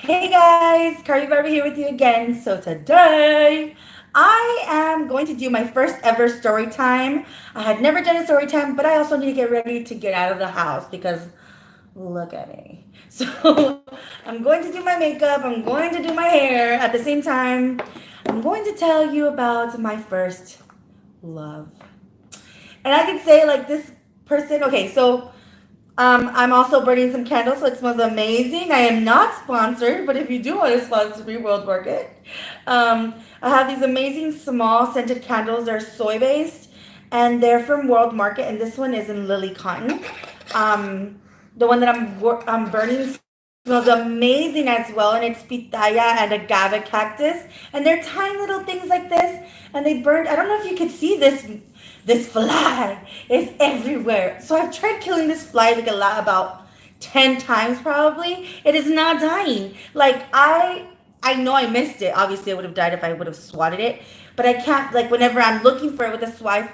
Hey guys, Carly Barbie here with you again. So today I am going to do my first ever story time. I had never done a story time, but I also need to get ready to get out of the house because look at me. So I'm going to do my makeup, I'm going to do my hair at the same time. I'm going to tell you about my first love. And I can say like this person, okay, so I'm also burning some candles, so it smells amazing. I am not sponsored, but if you do want to sponsor me, World Market, I have these amazing small scented candles. They're soy based, and they're from World Market. And this one is in lily cotton. Um, the one that I'm burning smells amazing as well, and it's pitaya and agave cactus, and they're tiny little things like this, and they burn. I don't know if you could see this fly is everywhere. So I've tried killing this fly like a lot, about 10 times probably. It is not dying. Like I know I missed it. Obviously, it would have died if I would have swatted it. But I can't, like, whenever I'm looking for it with the fly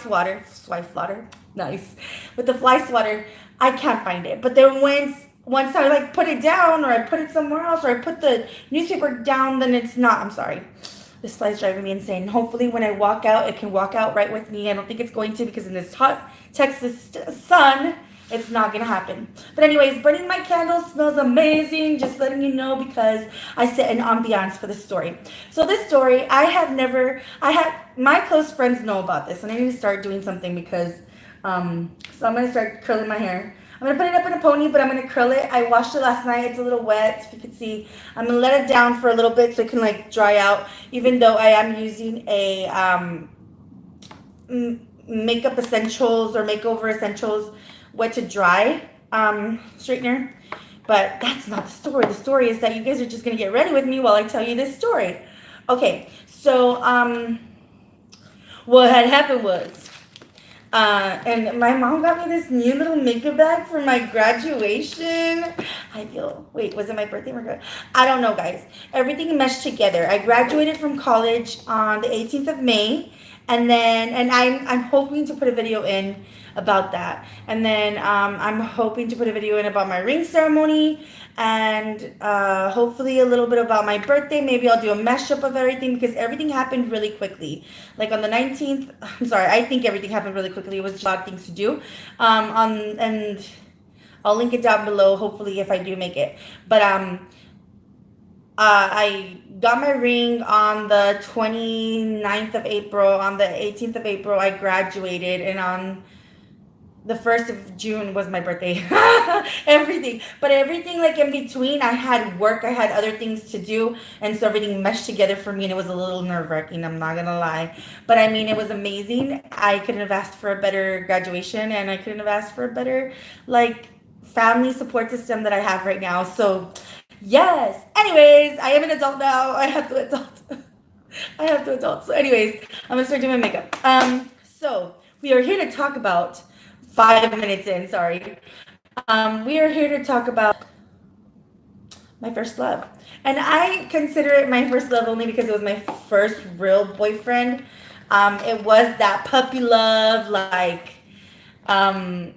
swatter, nice. With the fly swatter, I can't find it. But then once I like put it down, or I put it somewhere else, or I put the newspaper down, then it's not. I'm sorry. This fly is driving me insane. Hopefully, when I walk out, it can walk out right with me. I don't think it's going to, because in this hot Texas sun, it's not gonna happen. But anyways, burning my candle smells amazing. Just letting you know, because I set an ambiance for the story. So this story, my close friends know about this, and I need to start doing something because, so I'm gonna start curling my hair. I'm gonna put it up in a pony, but I'm gonna curl it. I washed it last night. It's a little wet, if you can see. I'm gonna let it down for a little bit so it can like dry out. Even though I am using a makeup essentials or makeover essentials wet to dry straightener. But that's not the story. The story is that you guys are just gonna get ready with me while I tell you this story. Okay, so what had happened was, and my mom got me this new little makeup bag for my graduation. Wait, was it my birthday? I don't know, guys. Everything meshed together. I graduated from college on the 18th of May. And I'm hoping to put a video in about that. And then I'm hoping to put a video in about my ring ceremony, and hopefully a little bit about my birthday. Maybe I'll do a mashup of everything, because everything happened really quickly. Like on the 19th, I'm sorry, I think everything happened really quickly. It was a lot of things to do. And I'll link it down below, hopefully, if I do make it. But I got my ring on the 29th of April. On the 18th of April, I graduated, and on the 1st of June was my birthday. Everything. But everything like in between, I had work, I had other things to do, and so everything meshed together for me, and it was a little nerve-wracking, I'm not gonna lie. But I mean, it was amazing. I couldn't have asked for a better graduation, and I couldn't have asked for a better, like, family support system that I have right now. So, yes. Anyways, I am an adult now. I have to adult. I have to adult. So, anyways, I'm gonna start doing my makeup. So we are here to talk about 5 minutes in. Sorry. We are here to talk about my first love, and I consider it my first love only because it was my first real boyfriend. It was that puppy love, like, um,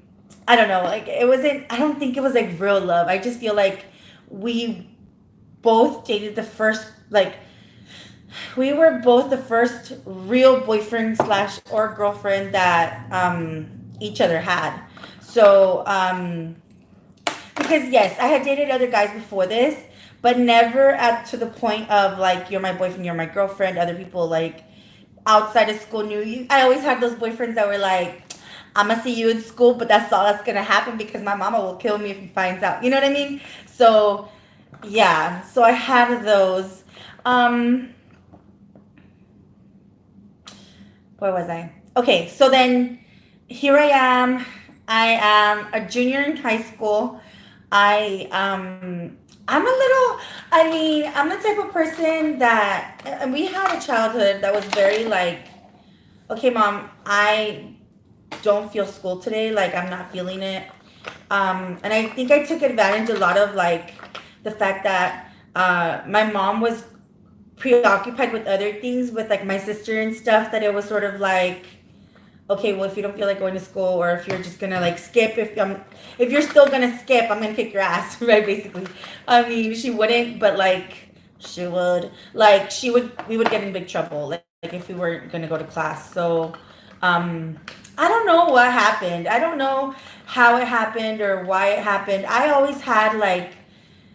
I don't know, like it wasn't. I don't think it was like real love. I just feel like we both dated the first, like, we were both the first real boyfriend slash or girlfriend that each other had. So because yes, I had dated other guys before this, but never at to the point of like, you're my boyfriend, you're my girlfriend. Other people like outside of school knew you. I always had those boyfriends that were like, I'm gonna see you in school, but that's all that's gonna happen because my mama will kill me if he finds out. You know what I mean? So yeah, so I had those. Um, where was I? Okay, so then here I am. I am a junior in high school. I'm a little, I mean, I'm the type of person that, and we had a childhood that was very like, okay, mom, I don't feel school today. Like, I'm not feeling it. And I think I took advantage a lot of like the fact that my mom was preoccupied with other things, with like my sister and stuff, that it was sort of like, okay, well, if you don't feel like going to school, or if you're just gonna like skip, if you're still gonna skip, I'm gonna kick your ass, right? Basically, I mean, she wouldn't, but like she would, like she would, we would get in big trouble, like if we weren't gonna go to class. So, um, I don't know what happened. I don't know how it happened or why it happened. I always had like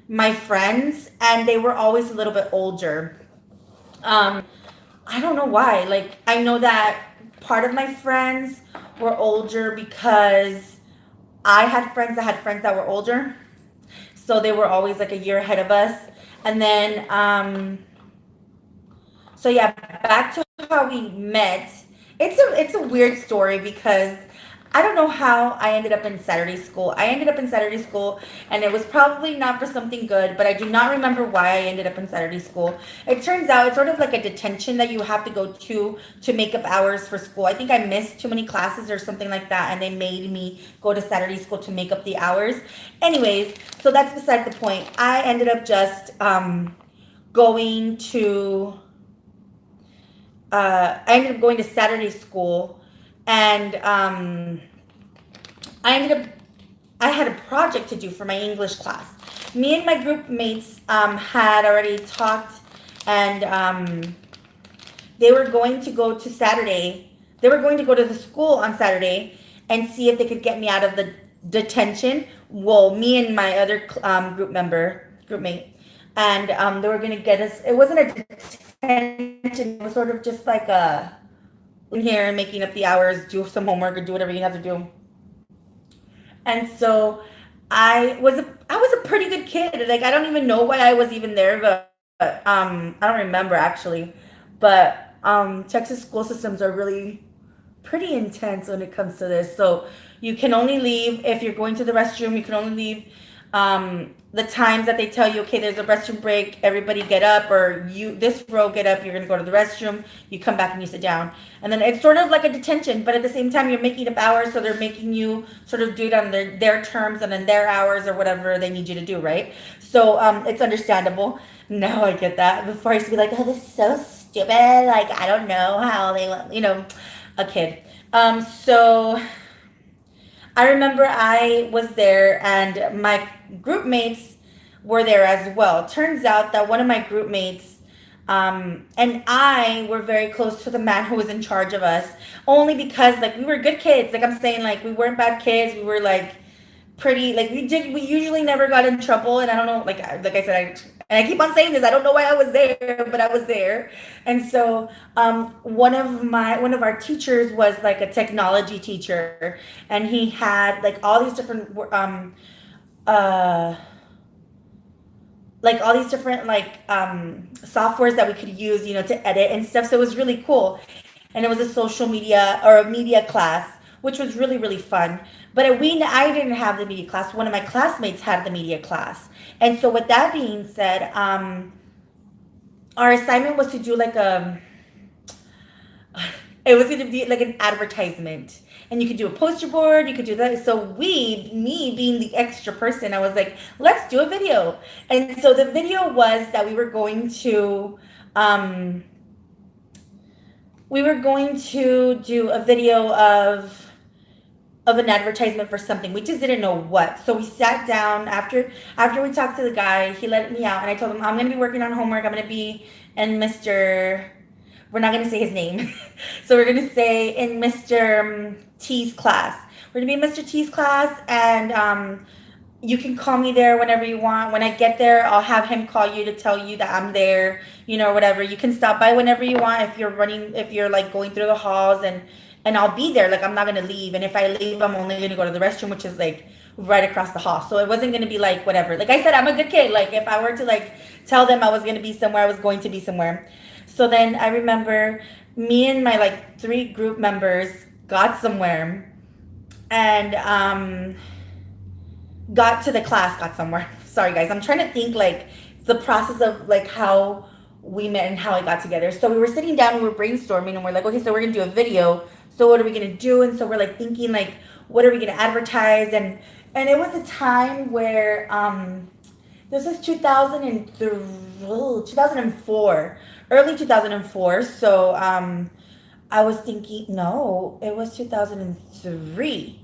my friends, and they were always a little bit older. Um, I don't know why. Like, I know that part of my friends were older because I had friends that had friends that were older. So they were always like a year ahead of us. And then, so yeah, back to how we met. It's a weird story because I don't know how I ended up in Saturday school. I ended up in Saturday school, and it was probably not for something good, but I do not remember why I ended up in Saturday school. It turns out it's sort of like a detention that you have to go to make up hours for school. I think I missed too many classes or something like that, and they made me go to Saturday school to make up the hours. Anyways, so that's beside the point. I ended up just going to I ended up going to Saturday school, and I ended up I had a project to do for my English class. Me and my group mates had already talked, and they were going to go to Saturday. They were going to go to the school on Saturday and see if they could get me out of the detention. Well, me and my other group mate, and they were going to get us. It wasn't a detention. It was sort of just like a in here and making up the hours, do some homework, or do whatever you have to do. And so I was a pretty good kid. Like, I don't even know why I was even there, but I don't remember actually. But Texas school systems are really pretty intense when it comes to this. So you can only leave if you're going to the restroom. You can only leave the times that they tell you. Okay, there's a restroom break. Everybody get up, or you this row get up. You're gonna go to the restroom. You come back and you sit down, and then it's sort of like a detention. But at the same time, you're making up hours, so they're making you sort of do it on their terms and then their hours or whatever they need you to do, right? So it's understandable. Now I get that. Before I used to be like, oh, this is so stupid. Like, I don't know how they, a kid. So I remember I was there, and my group mates were there as well. Turns out that one of my group mates and I were very close to the man who was in charge of us, only because like we were good kids. Like I'm saying, like we weren't bad kids. We were like pretty, like we usually never got in trouble. And I don't know, like I said, and I keep on saying this, I don't know why I was there, but I was there. And so one of our teachers was like a technology teacher, and he had uh like all these different softwares that we could use, to edit and stuff. So it was really cool. And it was a social media or a media class, which was really, really fun. But I didn't have the media class. One of my classmates had the media class. And so with that being said, our assignment was to do it was going to be like an advertisement, and you could do a poster board, you could do that. So me being the extra person, I was like, let's do a video. And so the video was that um we were going to do a video of an advertisement for something. We just didn't know what. So we sat down after we talked to the guy. He let me out, and I told him I'm going to be working on homework. I'm going to be in Mr. We're not going to say his name. So we're going to say in Mr. T's class. We're going to be in Mr. T's class, and you can call me there whenever you want. When I get there, I'll have him call you to tell you that I'm there, whatever. You can stop by whenever you want if you're like going through the halls, and I'll be there. Like, I'm not going to leave. And if I leave, I'm only going to go to the restroom, which is like right across the hall. So it wasn't going to be like whatever. Like I said, I'm a good kid. Like, if I were to like tell them I was going to be somewhere, I was going to be somewhere. So then I remember me and my like three group members got somewhere, and got somewhere. Sorry guys, I'm trying to think like the process of like how we met and how I got together. So we were sitting down, we were brainstorming, and we're like, okay, so we're gonna do a video. So what are we gonna do? And so we're like thinking like, what are we gonna advertise? And it was a time where this is 2004, early 2004. So I was thinking, no, it was 2003.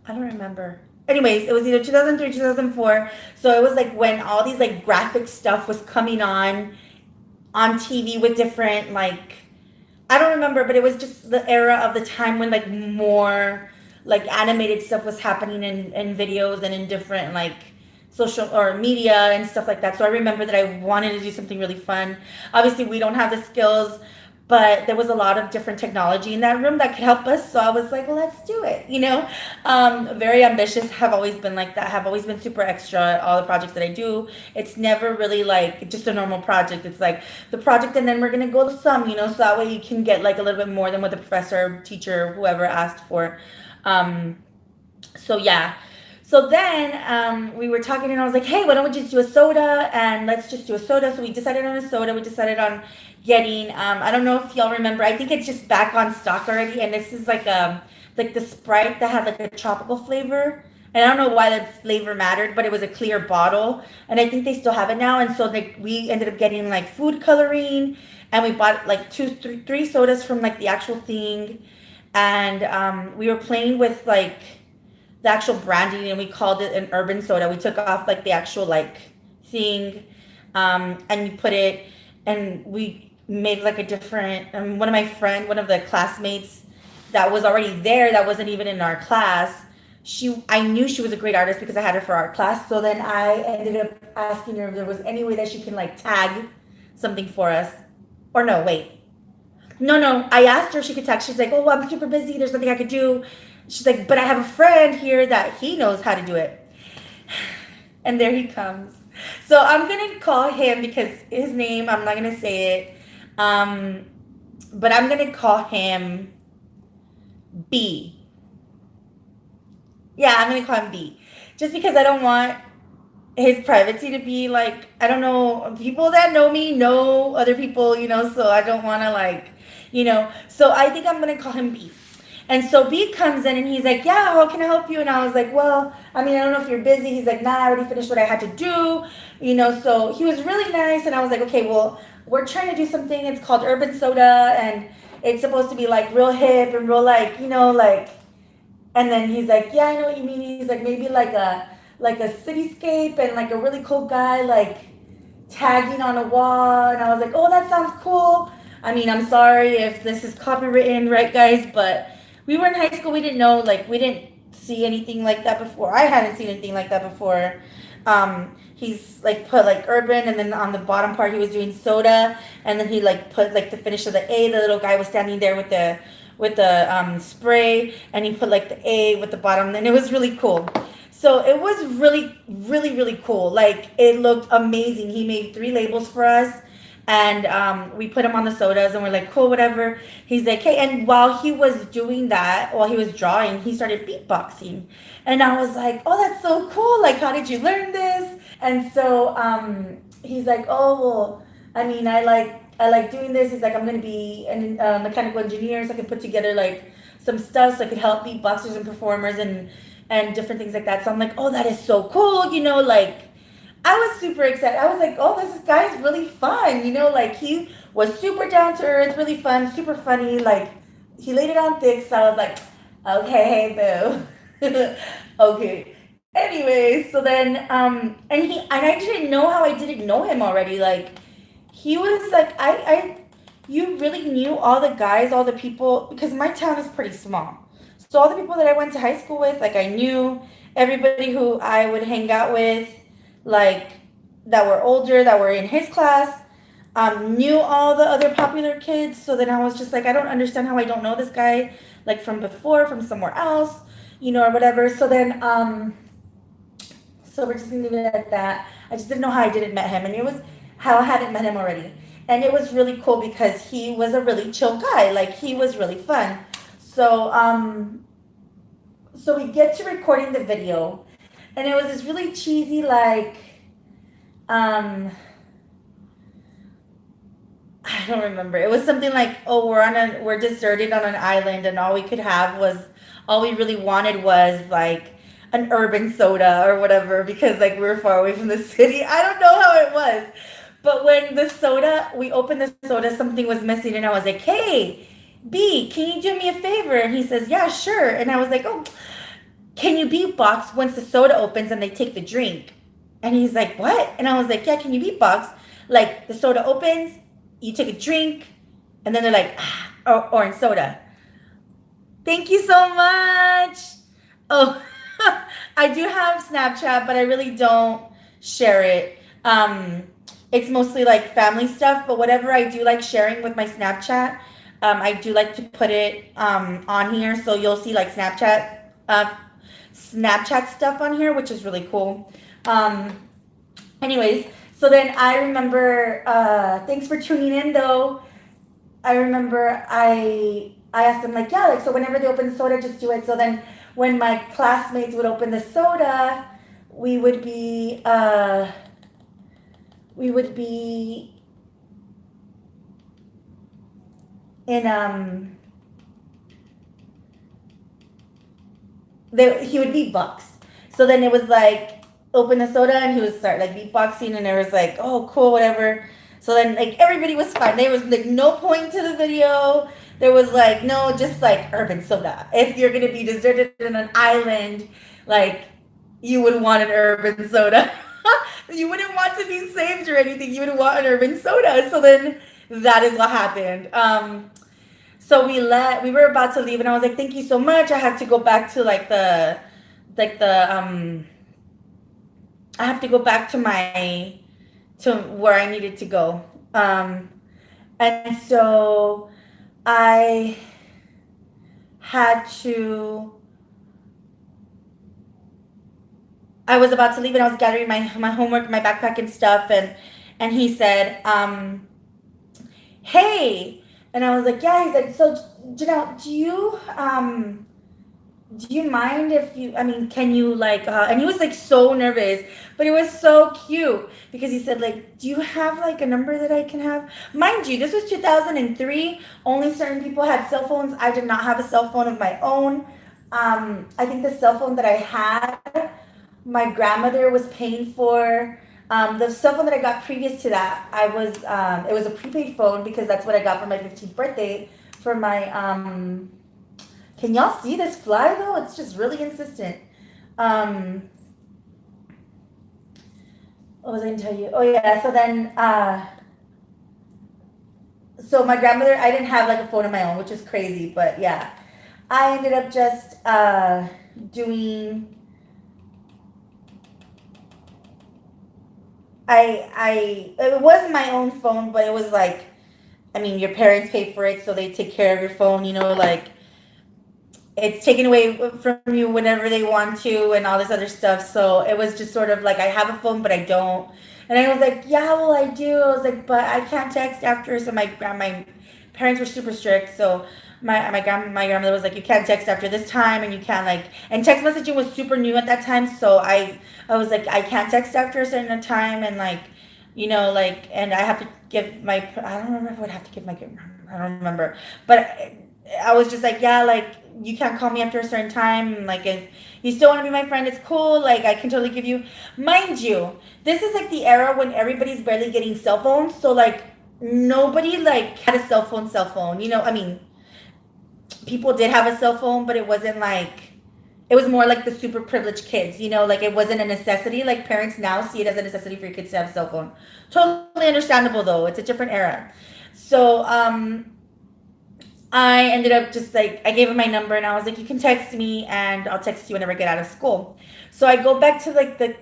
I don't remember. Anyways, it was either 2003, 2004. So it was like when all these like graphic stuff was coming on TV with different like, I don't remember, but it was just the era of the time when like more like animated stuff was happening in videos and in different like social or media and stuff like that. So I remember that I wanted to do something really fun. Obviously, we don't have the skills, but there was a lot of different technology in that room that could help us. So I was like, well, let's do it. Very ambitious. Have always been like that. Have always been super extra at all the projects that I do. It's never really like just a normal project. It's like the project, and then we're gonna go to some. So that way you can get like a little bit more than what the professor, teacher, whoever asked for. Um, so yeah. So then we were talking, and I was like, hey, why don't we just do a soda? And let's just do a soda. So we decided on a soda. We decided on getting, I don't know if y'all remember, I think it's just back on stock already. And this is like the Sprite that had like a tropical flavor. And I don't know why the flavor mattered, but it was a clear bottle. And I think they still have it now. And so like we ended up getting like food coloring, and we bought like three sodas from like the actual thing. And we were playing with like the actual branding, and we called it an urban soda. We took off like the actual like thing, and we put it, and we made like a different. One of the classmates that was already there, that wasn't even in our class. I knew she was a great artist because I had her for art class. So then I ended up asking her if there was any way that she can like tag something for us. Or no, wait. No. I asked her if she could text. She's like, oh, I'm super busy. There's nothing I could do. She's like, but I have a friend here that he knows how to do it. And there he comes. So I'm going to call him because his name, I'm not going to say it. But I'm going to call him B. Yeah, I'm going to call him B. Just because I don't want his privacy to be like, I don't know, people that know me know other people, so I don't want to like, so I think I'm going to call him B. And so B comes in and he's like, yeah, how can I help you? And I was like, well, I don't know if you're busy. He's like, nah, I already finished what I had to do. So he was really nice. And I was like, okay, well, we're trying to do something. It's called Urban Soda. And it's supposed to be like real hip and real like, like, and then he's like, yeah, I know what you mean. He's like, maybe like a cityscape and like a really cool guy, like tagging on a wall. And I was like, oh, that sounds cool. I'm sorry if this is copywritten, right, guys? But we were in high school. We didn't know, like, we didn't see anything like that before. I hadn't seen anything like that before. He's like put like urban, and then on the bottom part he was doing soda, and then he like put like the finish of the A. The little guy was standing there with the spray, and he put like the A with the bottom, and it was really cool. So it was really, really, really cool. Like, it looked amazing. He made 3 labels for us, and we put them on the sodas, and we're like, cool, whatever. He's like, hey, and while he was doing that, while he was drawing, he started beatboxing. And I was like, oh, that's so cool. Like, how did you learn this? And so he's like, oh, well, I like doing this. He's like, I'm going to be a mechanical engineer, so I can put together like some stuff so I could help beatboxers and performers and different things like that. So I'm like, oh, that is so cool. Like, I was super excited. I was like, oh, this guy's really fun. Like, he was super down to earth, really fun, super funny. Like, he laid it on thick. So I was like, okay, hey, boo. Okay. Anyway, so then, and I didn't know how I didn't know him already. Like, he was like, you really knew all the guys, all the people, because my town is pretty small. So all the people that I went to high school with, like, I knew everybody who I would hang out with, like, that were older, that were in his class, knew all the other popular kids. So then I was just like, I don't understand how I don't know this guy, like, from before, from somewhere else, or whatever. So then, so we're just gonna leave it at that. I just didn't know how I didn't met him, and it was how I hadn't met him already. And it was really cool because he was a really chill guy. Like, he was really fun. So, so we get to recording the video, and it was this really cheesy, like, I don't remember. It was something like, oh, we're deserted on an island, and all we really wanted was like an urban soda or whatever, because like we were far away from the city. I don't know how it was, But when the soda, we opened the soda, something was missing, and I was like, "Hey, B, can you do me a favor?" And he says, "Yeah, sure." And I was like, "Oh, can you beatbox once the soda opens and they take the drink?" And he's like, "What?" And I was like, "Yeah, can you beatbox? Like the soda opens, you take a drink, and then they're like, ah, orange soda." Thank you so much. Oh, I do have Snapchat, but I really don't share it. It's mostly like family stuff, but whatever I do like sharing with my Snapchat, I do like to put it on here. So you'll see like Snapchat stuff on here, which is really cool. Um, anyways, so then I remember, thanks for tuning in though. I remember I asked them like, yeah, like so whenever they open the soda, just do it. So then when my classmates would open the soda, we would be uh we would be in he would beatbox. So then it was like open the soda and he would start like beatboxing and it was like, oh cool, whatever. So then like everybody was fine. There was like no point to the video. There was like no just like urban soda. If you're gonna be deserted in an island, like you would want an urban soda. You wouldn't want to be saved or anything. You would want an urban soda. So then that is what happened. So we were about to leave and I was like, thank you so much. I have to go back to like the I have to go back to where I needed to go. And so I had to I was about to leave and I was gathering my homework, my backpack and stuff and he said, hey, and I was like, yeah. He's like, so Janelle, do you mind if you, I mean, can you like, and he was like so nervous, but it was so cute because he said like, do you have like a number that I can have? Mind you, this was 2003. Only certain people had cell phones. I did not have a cell phone of my own. I think the cell phone that I had, my grandmother was paying for. The cell phone that I got previous to that, it was a prepaid phone because that's what I got for my 15th birthday for my, can y'all see this fly though? It's just really insistent. What was I gonna tell you? Oh yeah, so then, so my grandmother, I didn't have like a phone of my own, which is crazy, but yeah. I ended up just, doing, it wasn't my own phone, but it was like, I mean, your parents pay for it, so they take care of your phone, you know, like, it's taken away from you whenever they want to and all this other stuff. So it was just sort of like I have a phone but I don't. And I was like, yeah, well I do. I was like, but I can't text after. So my parents were super strict. So my grandmother was like, you can't text after this time and you can't like, and text messaging was super new at that time. So I was like, I can't text after a certain time and like, you know, like, and I have to give my, I don't remember if I would have to give my, I don't remember, but I was just like, yeah, like you can't call me after a certain time. Like if you still want to be my friend, it's cool. Like I can totally give you, mind you, this is like the era when everybody's barely getting cell phones. So like nobody like had a cell phone. You know, I mean, people did have a cell phone, but it wasn't like, it was more like the super privileged kids, you know, like it wasn't a necessity. Like parents now see it as a necessity for your kids to have a cell phone. Totally understandable though. It's a different era. So, I ended up just like I gave him my number and I was like, you can text me and I'll text you whenever I get out of school. So I go back to like the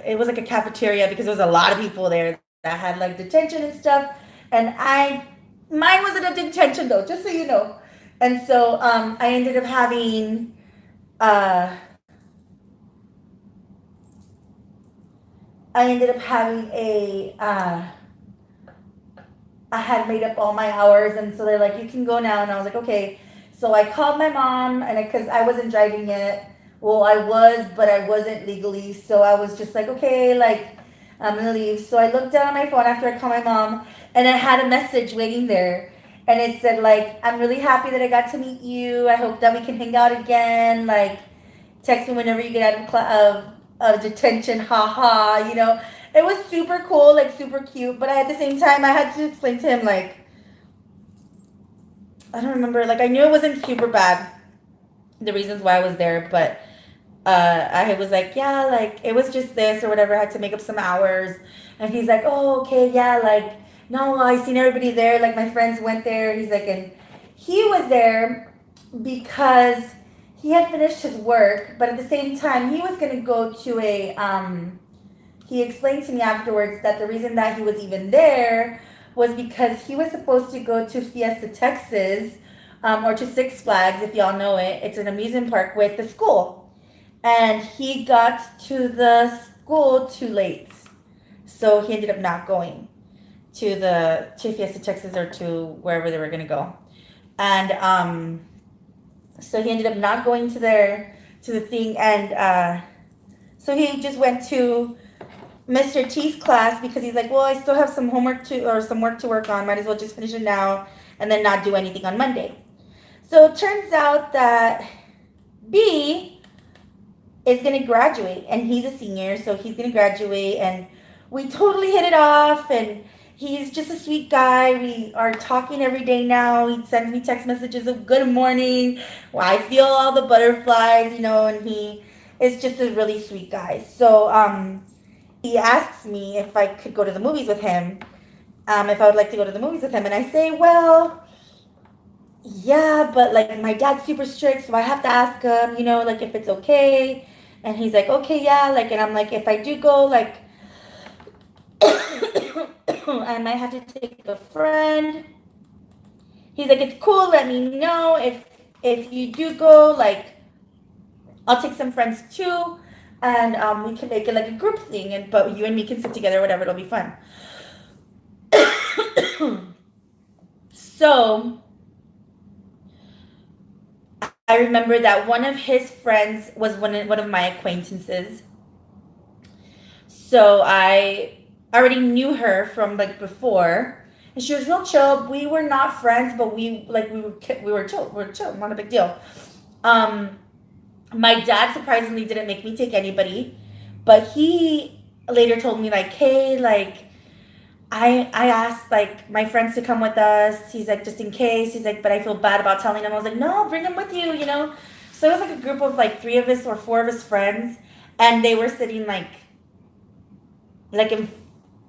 it was like a cafeteria because there was a lot of people there that had like detention and stuff. And mine wasn't a detention though, just so you know. And so I ended up having uh a I had made up all my hours, and so they're like, "You can go now." And I was like, "Okay." So I called my mom, and because I wasn't driving yet, well, I was, but I wasn't legally. So I was just like, "Okay, like I'm gonna leave." So I looked down at my phone after I called my mom, and I had a message waiting there, and it said like, "I'm really happy that I got to meet you. I hope that we can hang out again. Like, text me whenever you get out of detention. Ha ha, you know." It was super cool, like super cute, but at the same time, I had to explain to him like I don't remember. Like I knew it wasn't super bad, the reasons why I was there, but I was like, yeah, like it was just this or whatever. I had to make up some hours, and he's like, oh, okay, yeah, like no, I seen everybody there. Like my friends went there. He's like, and he was there because he had finished his work, but at the same time, he was gonna go to a. He explained to me afterwards that the reason that he was even there was because he was supposed to go to Fiesta Texas, or to Six Flags, if y'all know it. It's an amusement park with the school, and he got to the school too late, so he ended up not going to Fiesta Texas or to wherever they were gonna go, and so he ended up not going to the thing, and so he just went to Mr. T's class because he's like, well, I still have some homework to or some work to work on. Might as well just finish it now and then not do anything on Monday. So it turns out that B is going to graduate, and he's a senior, so he's going to graduate, and we totally hit it off, and he's just a sweet guy. We are talking every day now. He sends me text messages of good morning. Well, I feel all the butterflies, and he is just a really sweet guy. So he asks me if I could go to the movies with him, if I would like to go to the movies with him, and I say, well, yeah, but like my dad's super strict, so I have to ask him, like if it's okay. And he's like, okay, yeah, like, and I'm like, if I do go, like, I might have to take a friend. He's like, it's cool. Let me know if you do go. Like, I'll take some friends too, and we can make it like a group thing. And but you and me can sit together, whatever. It'll be fun. So I remember that one of his friends was one of my acquaintances. So I already knew her from like before, and she was real chill. We were not friends, but we were chill. We were chill, not a big deal. My dad surprisingly didn't make me take anybody, but he later told me like, hey, like I asked like my friends to come with us. He's like, just in case. He's like, but I feel bad about telling them. I was like, no, bring them with you. So it was like a group of like 3 of us or 4 of us friends, and they were sitting like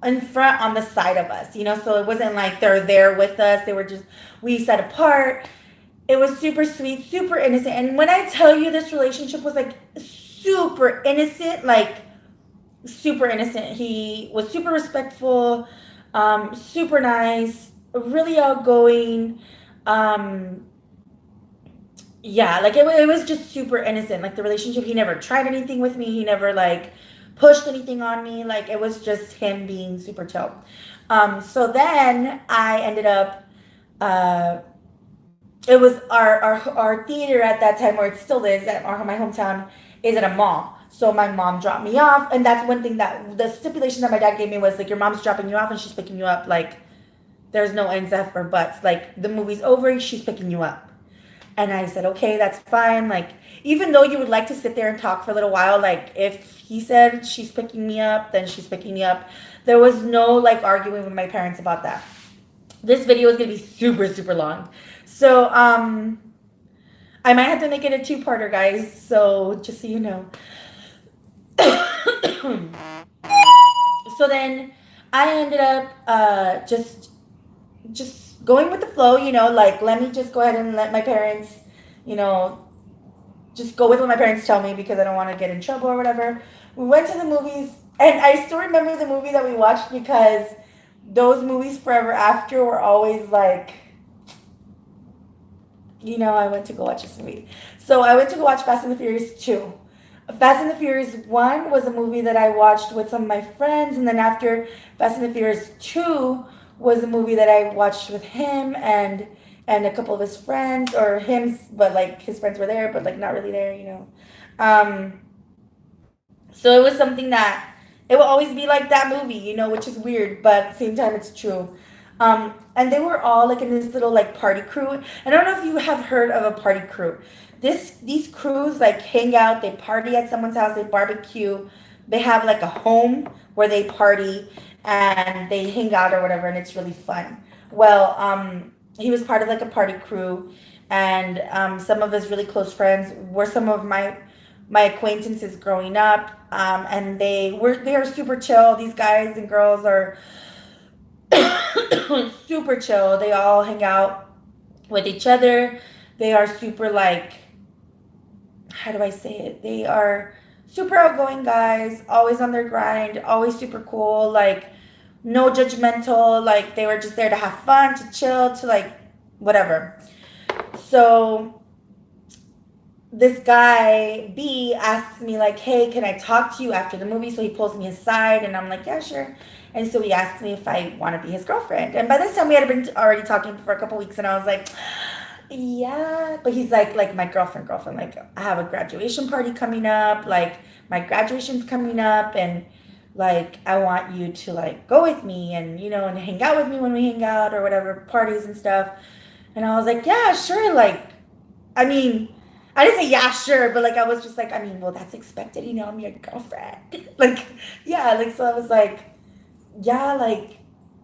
in front on the side of us. So it wasn't like they're there with us. They were just we sat apart. It was super sweet, super innocent. And when I tell you this relationship was like super innocent, like super innocent. He was super respectful, super nice, really outgoing. Yeah, like it was just super innocent. Like the relationship, he never tried anything with me. He never like pushed anything on me. Like it was just him being super chill. So then I ended up, it was our theater at that time, or it still is at my hometown, is at a mall. So my mom dropped me off, and that's one thing that the stipulation that my dad gave me was like, your mom's dropping you off and she's picking you up. Like there's no ends, F, or buts. Like the movie's over, she's picking you up. And I said, okay, that's fine. Like, even though you would like to sit there and talk for a little while, like, if he said she's picking me up, then she's picking me up. There was no, like, arguing with my parents about that. This video is going to be super, super long. So, I might have to make it a 2-parter, guys. So, just so you know. So then, I ended up, just going with the flow, like let me just go ahead and let my parents, just go with what my parents tell me because I don't want to get in trouble or whatever. We went to the movies, and I still remember the movie that we watched because those movies forever after were always like, I went to go watch this movie. So I went to go watch Fast and the Furious 2. Fast and the Furious 1 was a movie that I watched with some of my friends, and then after Fast and the Furious 2 was a movie that I watched with him and a couple of his friends, or him, but like his friends were there, but like not really there. So it was something that it will always be like that movie, which is weird, but at the same time it's true. And they were all like in this little like party crew. I don't know if you have heard of a party crew. These crews like hang out, they party at someone's house, they barbecue, they have like a home where they party and they hang out or whatever, and it's really fun. Well, he was part of like a party crew, and some of his really close friends were some of my acquaintances growing up, and they are super chill. These guys and girls are super chill. They all hang out with each other. They are super like, how do I say it? They are super outgoing guys, always on their grind, always super cool, like no judgmental, like they were just there to have fun, to chill, to like whatever. So this guy B asks me like, "Hey, can I talk to you after the movie?" So he pulls me aside, and I'm like, "Yeah, sure." And so he asked me if I want to be his girlfriend. And by this time, we had been already talking for a couple weeks, and I was like, "Yeah." But he's like my girlfriend. Like, I have a graduation party coming up. Like, my graduation's coming up, and like I want you to like go with me, and and hang out with me when we hang out or whatever parties and stuff. And I was like, "Yeah, sure." Like, I mean, I didn't say yeah, sure, but like I was just like, I mean, well, that's expected, I'm your girlfriend. Like, yeah, like so I was yeah, like,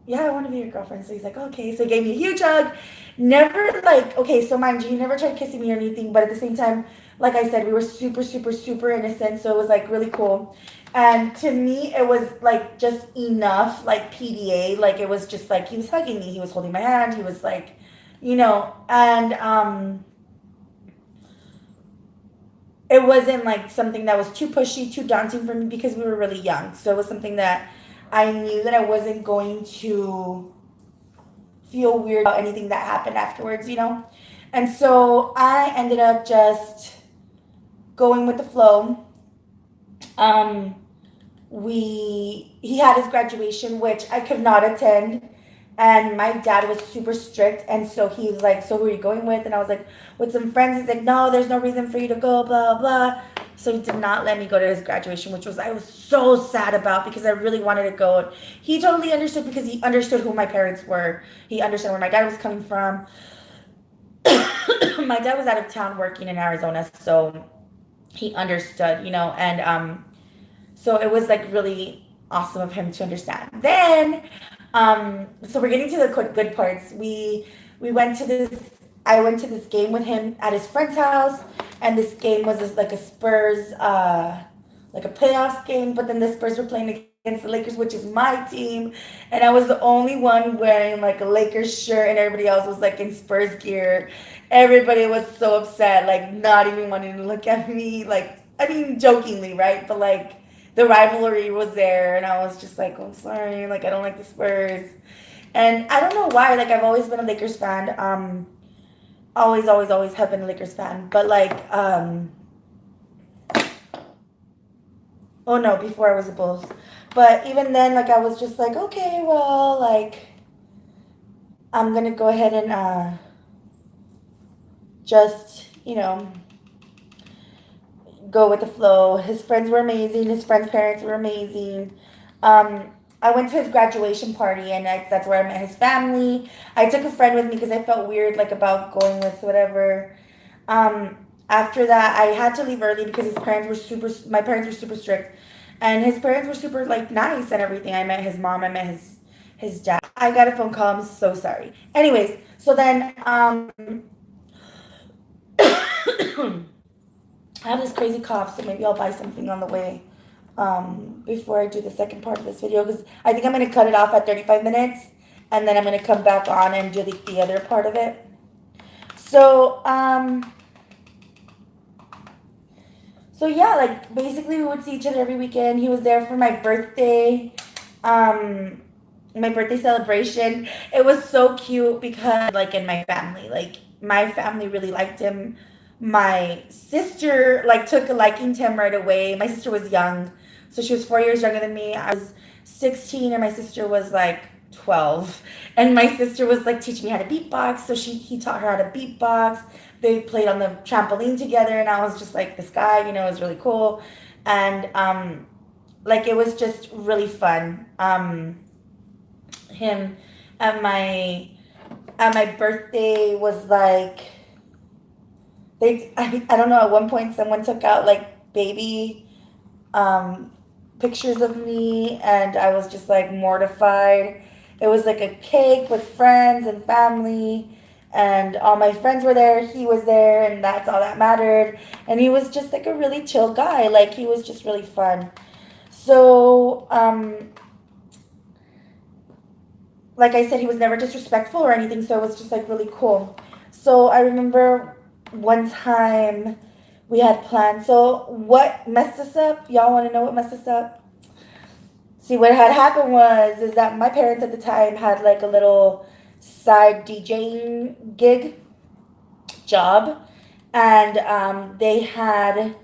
yeah, I want to be your girlfriend. So he's like, okay. So he gave me a huge hug. Never like, okay, so mind you, he never tried kissing me or anything, but at the same time, like I said, we were super, super, super innocent. So it was like really cool. And to me, it was like just enough, like PDA. Like it was just like he was hugging me, he was holding my hand, he was like, and it wasn't like something that was too pushy, too daunting for me because we were really young. So it was something that I knew that I wasn't going to feel weird about anything that happened afterwards. And so I ended up just going with the flow. Um, he had his graduation, which I could not attend. And my dad was super strict. And so he was like, "So who are you going with?" And I was like, "With some friends." He's like, "No, there's no reason for you to go, blah, blah." So he did not let me go to his graduation, which I was so sad about because I really wanted to go. He totally understood because he understood who my parents were. He understood where my dad was coming from. My dad was out of town working in Arizona, so he understood. And so it was like really awesome of him to understand. Then, so we're getting to the good parts. We went to this. I went to this game with him at his friend's house, and this game was like a Spurs, like a playoffs game. But then the Spurs were playing against the Lakers, which is my team, and I was the only one wearing like a Lakers shirt, and everybody else was like in Spurs gear. Everybody was so upset, like not even wanting to look at me. Like, I mean, jokingly, right? But like the rivalry was there, and I was just like, "Oh, sorry, like I don't like the Spurs." And I don't know why, like I've always been a Lakers fan. Always, always, always have been a Lakers fan. But like, oh no, before I was a Bulls. But even then, like I was just like, okay, well, like I'm gonna go ahead and just, go with the flow. His friends were amazing. His friends' parents were amazing. I went to his graduation party, and that's where I met his family. I took a friend with me because I felt weird, like about going with whatever. After that, I had to leave early because his parents were super. My parents were super strict, and his parents were super like nice and everything. I met his mom. I met his dad. I got a phone call. I'm so sorry. Anyways, so then I have this crazy cough, so maybe I'll buy something on the way before I do the second part of this video, because I think I'm going to cut it off at 35 minutes, and then I'm going to come back on and do the other part of it. So yeah, like basically we would see each other every weekend. He was there for my birthday, my birthday celebration. It was so cute because like in my family, like my family really liked him. My sister like took a liking to him right away. My sister was young, so she was 4 years younger than me. I was 16 and my sister was like 12, and my sister was like teaching me how to beatbox, so he taught her how to beatbox. They played on the trampoline together, and I was just like, this guy, it was really cool. And like it was just really fun. Him at my birthday was like, I don't know, at one point someone took out like baby pictures of me, and I was just like mortified. It was like a cake with friends and family, and all my friends were there. He was there, and that's all that mattered. And he was just like a really chill guy. Like, he was just really fun. So, like I said, he was never disrespectful or anything, so it was just like really cool. So I remember one time we had planned. So what messed us up? Y'all want to know what messed us up? See, what had happened was is that my parents at the time had like a little side DJing gig job, and they had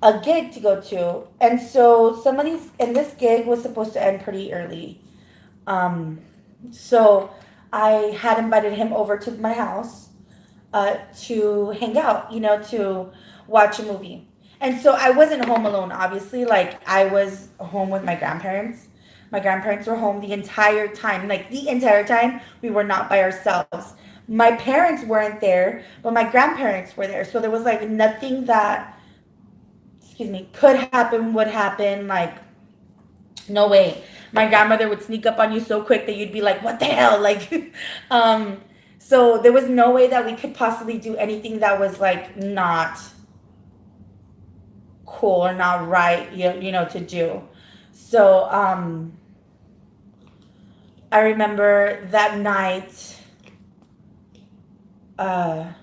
a gig to go to, and so some of these and this gig was supposed to end pretty early. So I had invited him over to my house to hang out, to watch a movie. And so I wasn't home alone, obviously. Like, I was home with my grandparents. My grandparents were home the entire time. Like, the entire time, we were not by ourselves. My parents weren't there, but my grandparents were there. So there was like nothing that, excuse me, could happen, would happen. Like, no way. My grandmother would sneak up on you so quick that you'd be like, what the hell? Like, so there was no way that we could possibly do anything that was like not cool or not right, to do. So, I remember that night, uh,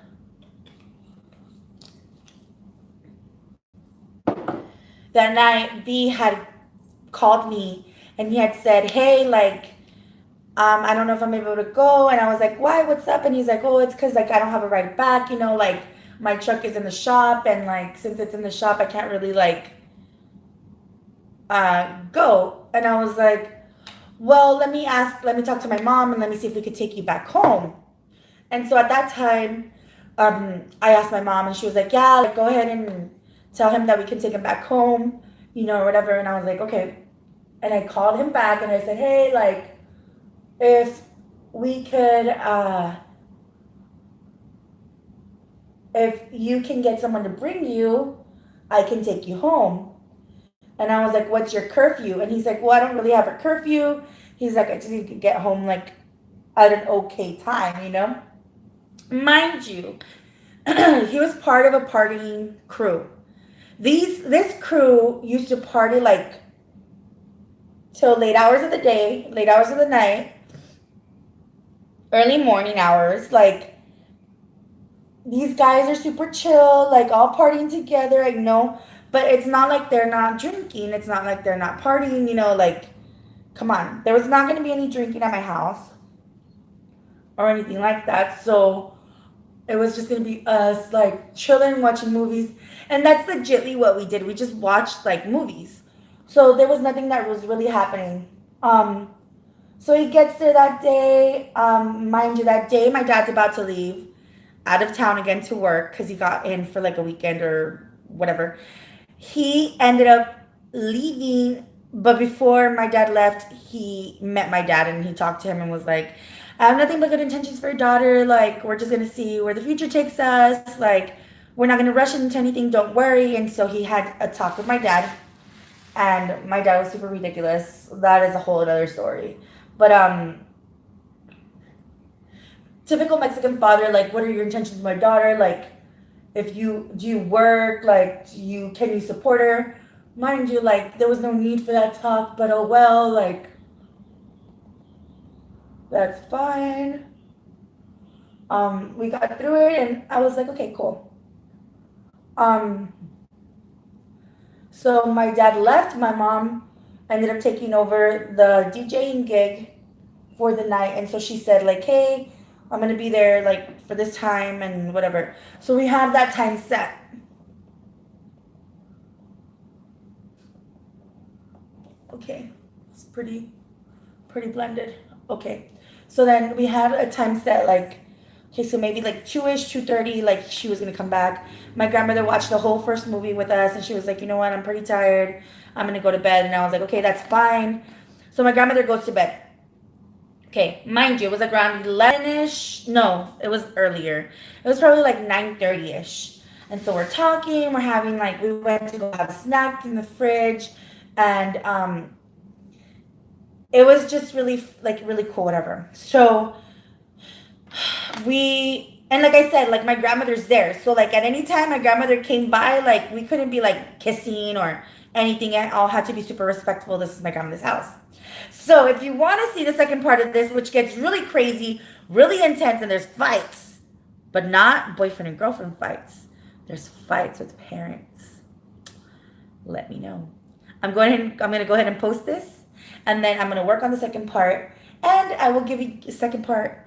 B had called me and he had said, hey, like, I don't know if I'm able to go. And I was like, why? What's up? And he's like, oh, it's because like I don't have a ride back. Like my truck is in the shop, and like since it's in the shop, I can't really like go. And I was like, well, let me talk to my mom, and let me see if we could take you back home. And so at that time, I asked my mom, and she was like, yeah, like go ahead and tell him that we can take him back home, or whatever. And I was like, okay. And I called him back, and I said, hey, like, if we could, if you can get someone to bring you, I can take you home. And I was like, what's your curfew? And he's like, well, I don't really have a curfew. He's like, I just need to get home like at an okay time. Mind you, he was part of a partying crew. This crew used to party like till late hours of the day, late hours of the night, early morning hours. Like, these guys are super chill, like all partying together, I know, but it's not like they're not drinking. It's not like they're not partying, like, come on. There was not going to be any drinking at my house or anything like that. So it was just going to be us like chilling, watching movies. And that's legitly what we did. We just watched like movies. So there was nothing that was really happening. So he gets there that day. Mind you, that day my dad's about to leave out of town again to work because he got in for like a weekend or whatever. He ended up leaving, but before my dad left, he met my dad and he talked to him and was like, I have nothing but good intentions for your daughter. Like, we're just going to see where the future takes us. Like, we're not going to rush into anything. Don't worry. And so he had a talk with my dad, and my dad was super ridiculous. That is a whole other story. But, typical Mexican father, like, what are your intentions with my daughter? Like, do you work? Like, can you support her? Mind you, like, there was no need for that talk, but oh well, like, that's fine. We got through it, and I was like, okay, cool. So my dad left. My mom ended up taking over the DJing gig for the night, and so she said, like, hey, I'm gonna be there like for this time and whatever. So we had that time set. Okay, it's pretty blended. Okay, so then we had a time set, like, okay, so maybe like 2-ish, 2:30, like she was gonna come back. My grandmother watched the whole first movie with us, and she was like, you know what, I'm pretty tired. I'm gonna go to bed. And I was like, okay, that's fine. So my grandmother goes to bed. Okay, mind you, it was like around 11-ish. No, it was earlier. It was probably like 9:30-ish. And so we're talking, we went to go have a snack in the fridge, And it was just really like really cool, whatever. So and like I said, like my grandmother's there, so like at any time my grandmother came by, like we couldn't be like kissing or anything. It all had to be super respectful. This is my grandmother's house. So if you want to see the second part of this, which gets really crazy, really intense, and there's fights, but not boyfriend and girlfriend fights, there's fights with parents, let me know. I'm going to go ahead and post this, and then I'm going to work on the second part, and I will give you the second part